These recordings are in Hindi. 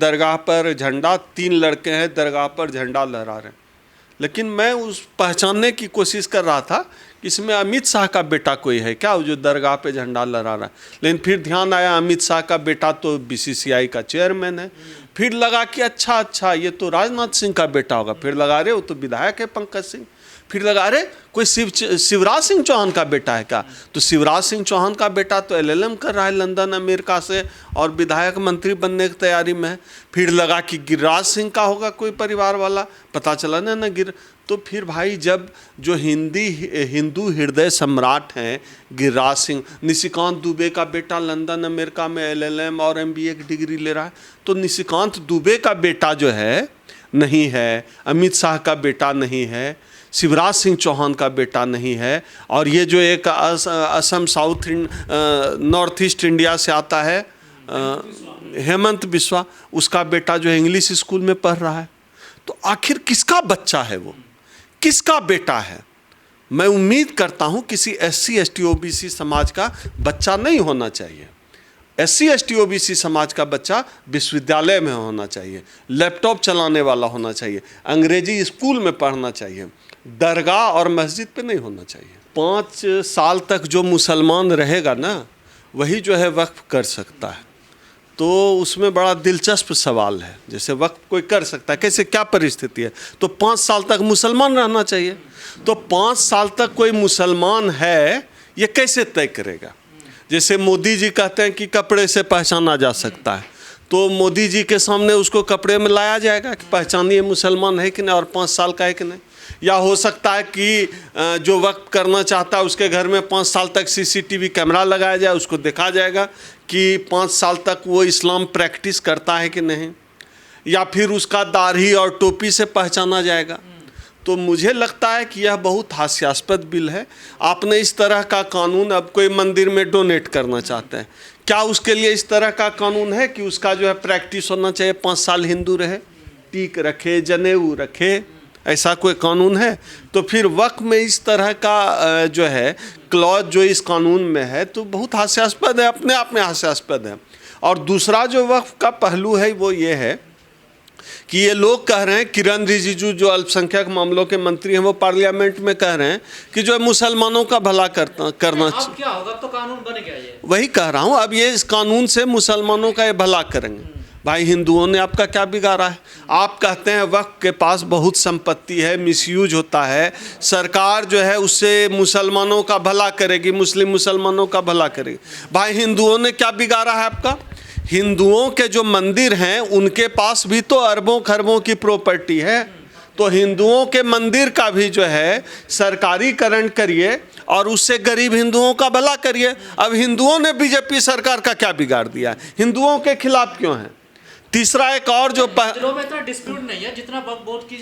दरगाह पर झंडा, 3 लड़के हैं दरगाह पर झंडा लहरा रहे हैं, लेकिन मैं उस पहचानने की कोशिश कर रहा था कि इसमें अमित शाह का बेटा कोई है क्या जो दरगाह पे झंडा लहरा रहा है। लेकिन फिर ध्यान आया अमित शाह का बेटा तो बीसीसीआई का चेयरमैन है। फिर लगा कि अच्छा ये तो राजनाथ सिंह का बेटा होगा। फिर लगा रहे वो तो विधायक है पंकज सिंह। फिर लगा रहे कोई शिवराज सिंह चौहान का बेटा है क्या, तो शिवराज सिंह चौहान का बेटा तो LLM कर रहा है लंदन अमेरिका से और विधायक मंत्री बनने की तैयारी में है। फिर लगा कि गिरिराज सिंह का होगा कोई परिवार वाला, पता चला ना गिर। तो फिर भाई जब जो हिंदू हृदय सम्राट हैं गिरिराज सिंह, निशिकांत दुबे का बेटा लंदन अमेरिका में LLM और MBA की डिग्री ले रहा है, तो निशिकांत दुबे का बेटा जो है नहीं है, अमित शाह का बेटा नहीं है, शिवराज सिंह चौहान का बेटा नहीं है, और ये जो एक असम नॉर्थ ईस्ट इंडिया से आता है हेमंत बिस्वा, उसका बेटा जो इंग्लिश स्कूल में पढ़ रहा है। तो आखिर किसका बच्चा है वो, किसका बेटा है? मैं उम्मीद करता हूँ किसी SC ST OBC समाज का बच्चा नहीं होना चाहिए। SC ST OBC समाज का बच्चा विश्वविद्यालय में होना चाहिए, लैपटॉप चलाने वाला होना चाहिए, अंग्रेजी स्कूल में पढ़ना चाहिए, दरगाह और मस्जिद पे नहीं होना चाहिए। 5 साल तक जो मुसलमान रहेगा ना वही जो है वक्फ कर सकता है। तो उसमें बड़ा दिलचस्प सवाल है, जैसे वक्फ कोई कर सकता है, कैसे क्या परिस्थिति है, तो 5 साल तक मुसलमान रहना चाहिए। तो 5 साल तक कोई मुसलमान है ये कैसे तय करेगा? जैसे मोदी जी कहते हैं कि कपड़े से पहचाना जा सकता है, तो मोदी जी के सामने उसको कपड़े में लाया जाएगा कि पहचानिए मुसलमान है कि नहीं और 5 साल का है कि नहीं। या हो सकता है कि जो वक्त करना चाहता है उसके घर में 5 साल तक CCTV कैमरा लगाया जाए, उसको देखा जाएगा कि 5 साल तक वो इस्लाम प्रैक्टिस करता है कि नहीं, या फिर उसका दाढ़ी और टोपी से पहचाना जाएगा। तो मुझे लगता है कि यह बहुत हास्यास्पद बिल है। आपने इस तरह का कानून, अब कोई मंदिर में डोनेट करना चाहते हैं, क्या उसके लिए इस तरह का कानून है कि उसका जो है प्रैक्टिस होना चाहिए, 5 साल हिंदू रहे, टीक रखे, जनेऊ रखे, ऐसा कोई कानून है? तो फिर वक्फ में इस तरह का जो है क्लॉज जो इस कानून में है तो बहुत हास्यास्पद है, अपने आप में हास्यास्पद है। और दूसरा जो वक्फ का पहलू है वो ये है कि ये लोग कह रहे हैं, किरण रिजिजू जो अल्पसंख्यक मामलों के मंत्री हैं वो पार्लियामेंट में कह रहे हैं कि जो मुसलमानों का भला करना अब क्या होगा, तो कानून बन गया ये। वही कह रहा हूँ, अब ये इस कानून से मुसलमानों का ये भला करेंगे। भाई हिंदुओं ने आपका क्या बिगाड़ा है? आप कहते हैं वक्फ के पास बहुत संपत्ति है, मिसयूज होता है, सरकार जो है उससे मुसलमानों का भला करेगी, मुसलमानों का भला करेगी। भाई हिंदुओं ने क्या बिगाड़ा है आपका? हिंदुओं के जो मंदिर हैं उनके पास भी तो अरबों खरबों की प्रॉपर्टी है, तो हिंदुओं के मंदिर का भी जो है सरकारीकरण करिए और उससे गरीब हिंदुओं का भला करिए। अब हिंदुओं ने बीजेपी सरकार का क्या बिगाड़ दिया? हिंदुओं के खिलाफ क्यों है? तीसरा एक और जो मंदिरों में इतना डिस्प्यूट नहीं है जितना वक्फ की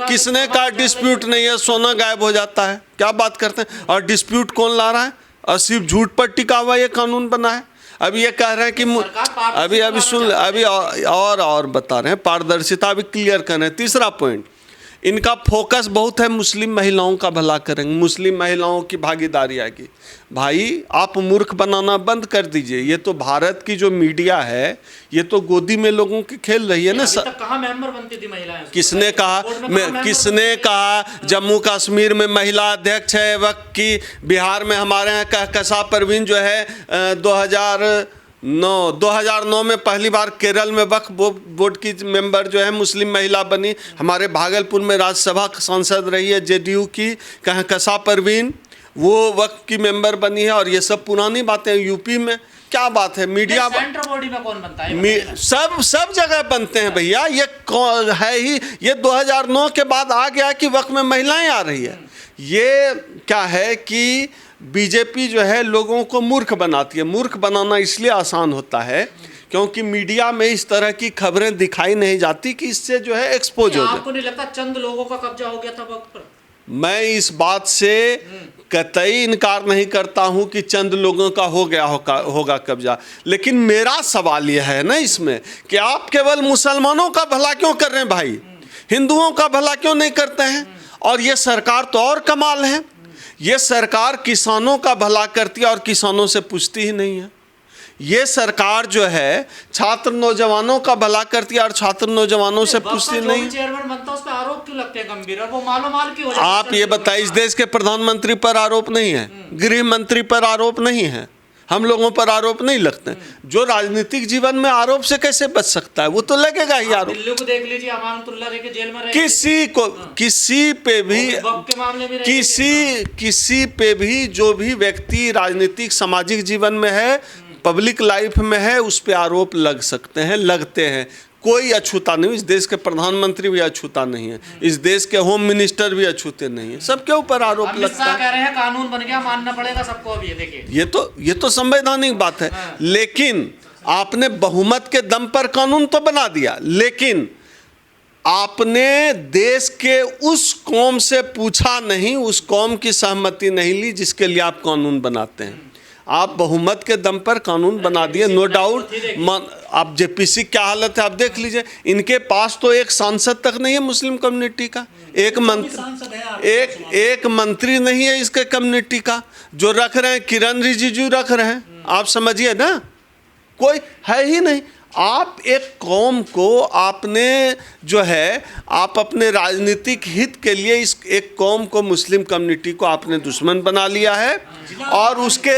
किसने का डिस्प्यूट नहीं है? सोना गायब हो जाता है, क्या बात करते हैं? और डिस्प्यूट कौन ला रहा है? और सिर्फ झूठ पर टिका हुआ ये कानून बना है। अभी ये कह रहे हैं कि अभी सुन, अभी और बता रहे हैं, पारदर्शिता भी क्लियर कर रहे हैं। तीसरा पॉइंट, इनका फोकस बहुत है मुस्लिम महिलाओं का भला करेंगे, मुस्लिम महिलाओं की भागीदारी आएगी। भाई आप मूर्ख बनाना बंद कर दीजिए। ये तो भारत की जो मीडिया है ये तो गोदी में लोगों की खेल रही है ना। कहाँ मेंबर बनती थी महिलाएं? किसने कहा जम्मू कश्मीर में महिला अध्यक्ष है वक्त की? बिहार में हमारे यहाँ कहकशा परवीन जो है 2009 में पहली बार केरल में वक्फ बोर्ड की मेंबर जो है मुस्लिम महिला बनी। हमारे भागलपुर में राज्यसभा सांसद रही है JDU की कहकशा परवीन, वो वक्फ की मेंबर बनी है। और ये सब पुरानी बातें। यूपी में क्या बात है, मीडिया सेंट्रल बॉडी में कौन बनता है? सब जगह बनते हैं भैया। ये है ही, ये 2009 के बाद आ गया कि वक्फ में महिलाएं आ रही है। ये क्या है कि बीजेपी जो है लोगों को मूर्ख बनाती है। मूर्ख बनाना इसलिए आसान होता है क्योंकि मीडिया में इस तरह की खबरें दिखाई नहीं जाती कि इससे जो है एक्सपोज हो जाए। आपको नहीं लगता चंद लोगों का कब्जा हो गया था वक्त पर? मैं इस बात से कतई इनकार नहीं करता हूं कि चंद लोगों का हो गया होगा कब्जा, लेकिन मेरा सवाल यह है ना इसमें कि आप केवल मुसलमानों का भला क्यों कर रहे हैं भाई, हिंदुओं का भला क्यों नहीं करते हैं? और ये सरकार तो और कमाल है, ये सरकार किसानों का भला करती है और किसानों से पूछती ही नहीं है। ये सरकार जो है छात्र नौजवानों का भला करती है और छात्र नौजवानों से पूछती नहीं। चेयरमैन बनता है उस पर आरोप क्यों लगते हैं गंभीर, और वो मालो माल क्यों हो जाता है? आप ये बताइए, इस देश के प्रधानमंत्री पर आरोप नहीं है, गृह मंत्री पर आरोप नहीं है, हम लोगों पर आरोप नहीं लगते। जो राजनीतिक जीवन में आरोप से कैसे बच सकता है, वो तो लगेगा ही आरोप। दिल्ली को देख लीजिए, अमानतुल्लाह रह के जेल में रहे, किसी पे भी के मामले में किसी पे भी जो भी व्यक्ति राजनीतिक सामाजिक जीवन में है, पब्लिक लाइफ में है, उस पे आरोप लग सकते हैं, लगते हैं। कोई अछूता नहीं, इस देश के प्रधानमंत्री भी अछूता नहीं है, इस देश के होम मिनिस्टर भी अछूते नहीं है, सबके ऊपर आरोप लगता है। कह रहे हैं कानून बन गया, मानना पड़ेगा सबको। अब ये देखिए, ये तो संवैधानिक बात है। लेकिन आपने बहुमत के दम पर कानून तो बना दिया, लेकिन आपने देश के उस कौम से पूछा नहीं, उस कौम की सहमति नहीं ली जिसके लिए आप कानून बनाते हैं। आप बहुमत के दम पर कानून बना दिए, नो डाउट। आप जेपीसी क्या हालत है आप देख लीजिए, इनके पास तो एक सांसद तक नहीं है मुस्लिम कम्युनिटी का, एक मंत्री नहीं है इसके कम्युनिटी का। जो रख रहे हैं किरण रिजिजू रख रहे हैं, आप समझिए ना, कोई है ही नहीं। आप एक कौम को आपने जो है, आप अपने राजनीतिक हित के लिए इस एक कौम को, मुस्लिम कम्युनिटी को आपने दुश्मन बना लिया है, और उसके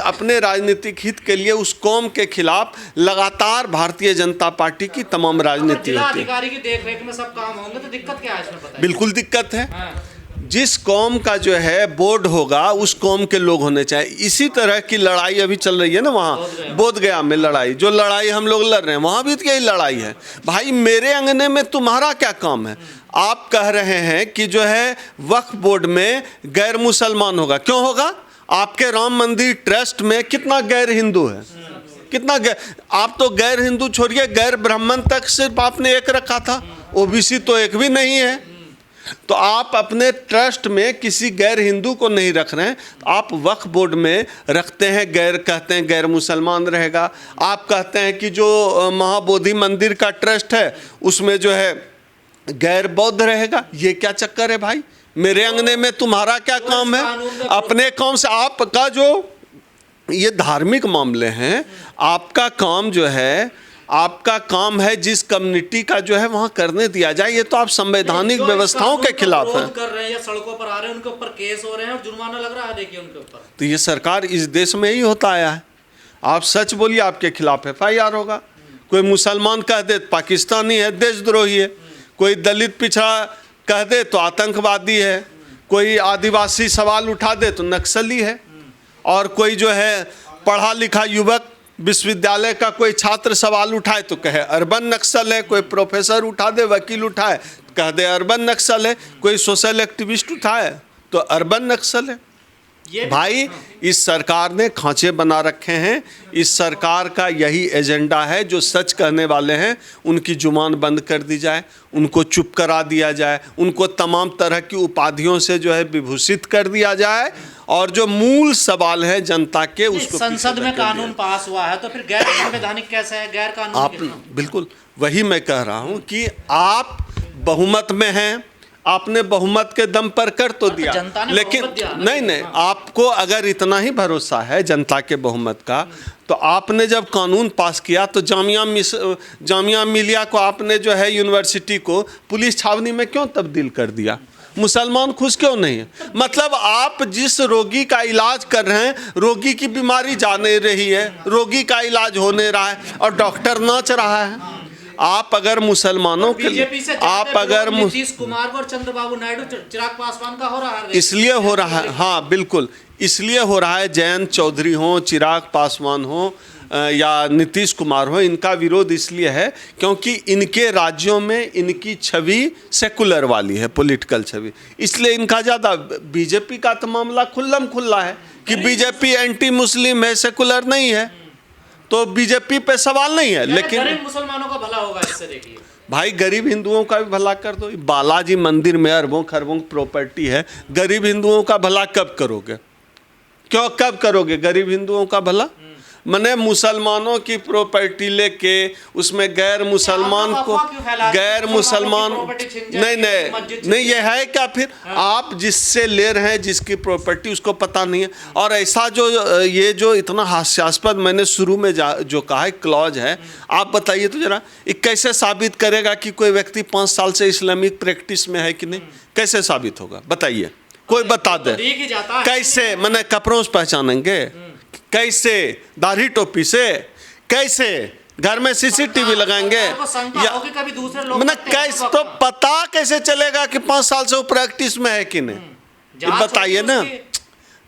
अपने राजनीतिक हित के लिए उस कौम के खिलाफ लगातार भारतीय जनता पार्टी की तमाम राजनीति होती है। अधिकारी की देखरेख में सब काम होंगे तो दिक्कत क्या है इसमें, बताइए। बिल्कुल दिक्कत है। जिस कौम का जो है बोर्ड होगा, उस कौम के लोग होने चाहिए। इसी तरह की लड़ाई अभी चल रही है ना, वहाँ बोधगया में लड़ाई, जो लड़ाई हम लोग लड़ रहे हैं, वहाँ भी यही लड़ाई है। भाई मेरे अंगने में तुम्हारा क्या काम है? आप कह रहे हैं कि जो है वक्फ बोर्ड में गैर मुसलमान होगा, क्यों होगा? आपके राम मंदिर ट्रस्ट में कितना गैर हिंदू है, कितना आप तो गैर हिंदू छोड़िए, गैर ब्राह्मण तक सिर्फ आपने एक रखा था, ओबीसी तो एक भी नहीं है। तो आप अपने ट्रस्ट में किसी गैर हिंदू को नहीं रख रहे हैं, आप वक्फ बोर्ड में रखते हैं गैर, कहते हैं गैर मुसलमान रहेगा। आप कहते हैं कि जो महाबोधि मंदिर का ट्रस्ट है उसमें जो है गैर बौद्ध रहेगा। ये क्या चक्कर है भाई? मेरे अंगने में तुम्हारा क्या काम है? अपने काम से आपका जो ये धार्मिक मामले हैं, आपका काम जो है, आपका काम है जिस कम्युनिटी का जो है वहाँ करने दिया जाए। ये तो आप संवैधानिक व्यवस्थाओं के खिलाफ हैं। कर रहे हैं या सड़कों पर आ रहे हैं, उनके ऊपर केस हो रहे हैं और जुर्माना लग रहा है, देखिए उनके ऊपर। तो ये सरकार, इस देश में ही होता आया है। आप सच बोलिए, आपके खिलाफ FIR होगा। कोई मुसलमान कह दे पाकिस्तानी है, देशद्रोही है। कोई दलित पिछड़ा कह दे तो आतंकवादी है। कोई आदिवासी सवाल उठा दे तो नक्सली है। और कोई जो है पढ़ा लिखा युवक, विश्वविद्यालय का कोई छात्र सवाल उठाए तो कहे अर्बन नक्सल है। कोई प्रोफेसर उठा दे, वकील उठाए तो कह दे अर्बन नक्सल है। कोई सोशल एक्टिविस्ट उठाए तो अर्बन नक्सल है। भाई इस सरकार ने खांचे बना रखे हैं। इस सरकार का यही एजेंडा है, जो सच कहने वाले हैं उनकी जुबान बंद कर दी जाए, उनको चुप करा दिया जाए, उनको तमाम तरह की उपाधियों से जो है विभूषित कर दिया जाए, और जो मूल सवाल है जनता के उसको संसद में कानून पास हुआ है तो फिर गैर संवैधानिक कैसे है, गैर कानूनी? आप बिल्कुल वही मैं कह रहा हूं कि आप बहुमत में हैं, आपने बहुमत के दम पर कर तो दिया, लेकिन नहीं, आपको अगर इतना ही भरोसा है जनता के बहुमत का, तो आपने जब कानून पास किया तो जामिया मिलिया को आपने जो है यूनिवर्सिटी को पुलिस छावनी में क्यों तब्दील कर दिया? मुसलमान खुश क्यों नहीं है? मतलब आप जिस रोगी का इलाज कर रहे हैं, रोगी की बीमारी जा नहीं रही है, रोगी का इलाज हो नहीं रहा है और डॉक्टर नाच रहा है। आप अगर मुसलमानों के लिए, आप अगर नीतीश कुमार और चंद्रबाबू नायडू, चिराग पासवान का हो रहा है, इसलिए हो रहा है। हाँ बिल्कुल, इसलिए हो रहा है। जयंत चौधरी हो, चिराग पासवान हो या नीतीश कुमार हो, इनका विरोध इसलिए है क्योंकि इनके राज्यों में इनकी छवि सेकुलर वाली है, पॉलिटिकल छवि, इसलिए इनका ज़्यादा। बीजेपी का तो मामला खुल्लम खुल्ला है कि बीजेपी एंटी मुस्लिम है, सेकुलर नहीं है, तो बीजेपी पे सवाल नहीं है। लेकिन गरीब मुसलमानों का भला होगा इससे, देखिए भाई गरीब हिंदुओं का भी भला कर दो। बालाजी मंदिर में अरबों खरबों प्रॉपर्टी है, गरीब हिंदुओं का भला कब करोगे? क्यों कब करोगे गरीब हिंदुओं का भला? मैंने मुसलमानों की प्रॉपर्टी लेके उसमें गैर मुसलमान को गैर मुसलमान नहीं ये है क्या? फिर आप जिससे ले रहे हैं जिसकी प्रॉपर्टी उसको पता नहीं है। और ऐसा जो ये जो इतना हास्यास्पद मैंने शुरू में जो कहा है क्लॉज है, आप बताइए तो जरा ये कैसे साबित करेगा कि कोई व्यक्ति 5 साल से इस्लामिक प्रैक्टिस में है कि नहीं? कैसे साबित होगा बताइए? कोई बता दे कैसे? मैंने कपड़ों से पहचानेंगे कैसे? दाढ़ी टोपी से कैसे? घर में सीसीटीवी लगाएंगे या मैंने कैसे? तो पता कैसे चलेगा कि 5 साल से वो प्रैक्टिस में है कि नहीं? ये बताइए ना।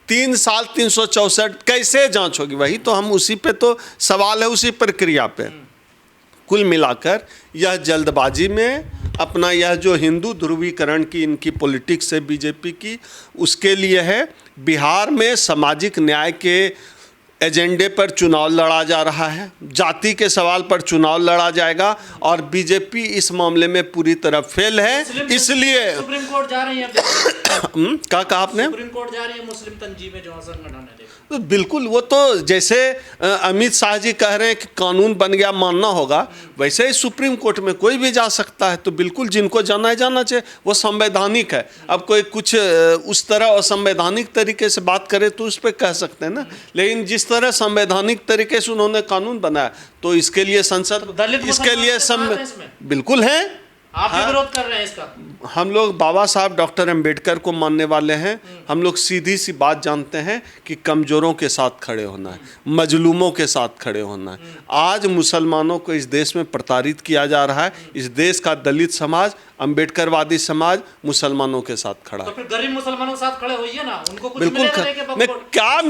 3 साल 364 कैसे जांच होगी? वही तो हम उसी पे तो सवाल है, उसी प्रक्रिया पे। कुल मिलाकर यह जल्दबाजी में अपना यह जो हिंदू ध्रुवीकरण की इनकी पॉलिटिक्स है बीजेपी की, उसके लिए है। बिहार में सामाजिक न्याय के एजेंडे पर चुनाव लड़ा जा रहा है, जाति के सवाल पर चुनाव लड़ा जाएगा और बीजेपी इस मामले में पूरी तरह फेल है। इसलिए सुप्रीम कोर्ट जा रही है क्या कहा आपने? सुप्रीम कोर्ट जा रही है मुस्लिम तंजीमें जो संगठन है। तो बिल्कुल वो तो जैसे अमित शाह जी कह रहे हैं कि कानून बन गया मानना होगा, वैसे ही सुप्रीम कोर्ट में कोई भी जा सकता है। तो बिल्कुल जिनको जाना है जाना चाहिए, वो संवैधानिक है। अब कोई कुछ उस तरह असंवैधानिक तरीके से बात करे तो उस पर कह सकते हैं ना, लेकिन जिस तरह संवैधानिक तरीके से उन्होंने कानून बनाया तो इसके लिए संसद इसके लिए बिल्कुल है। आप भी विरोध कर रहे हैं इसका? हम लोग बाबा साहब डॉक्टर अंबेडकर को मानने वाले हैं। हम लोग सीधी सी बात जानते हैं कि कमज़ोरों के साथ खड़े होना है, मजलूमों के साथ खड़े होना है। आज मुसलमानों को इस देश में प्रताड़ित किया जा रहा है। इस देश का दलित समाज, अंबेडकरवादी समाज मुसलमानों के साथ खड़ा है। तो फिर गरीब मुसलमानों के साथ खड़े होइए ना, उनको कुछ बिल्कुल क्या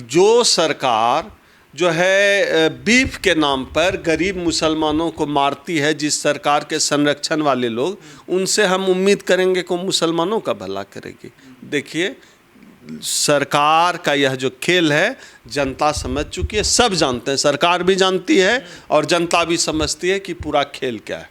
जो सरकार जो है बीफ के नाम पर गरीब मुसलमानों को मारती है, जिस सरकार के संरक्षण वाले लोग, उनसे हम उम्मीद करेंगे कि मुसलमानों का भला करेगी। देखिए सरकार का यह जो खेल है जनता समझ चुकी है, सब जानते हैं, सरकार भी जानती है और जनता भी समझती है कि पूरा खेल क्या है।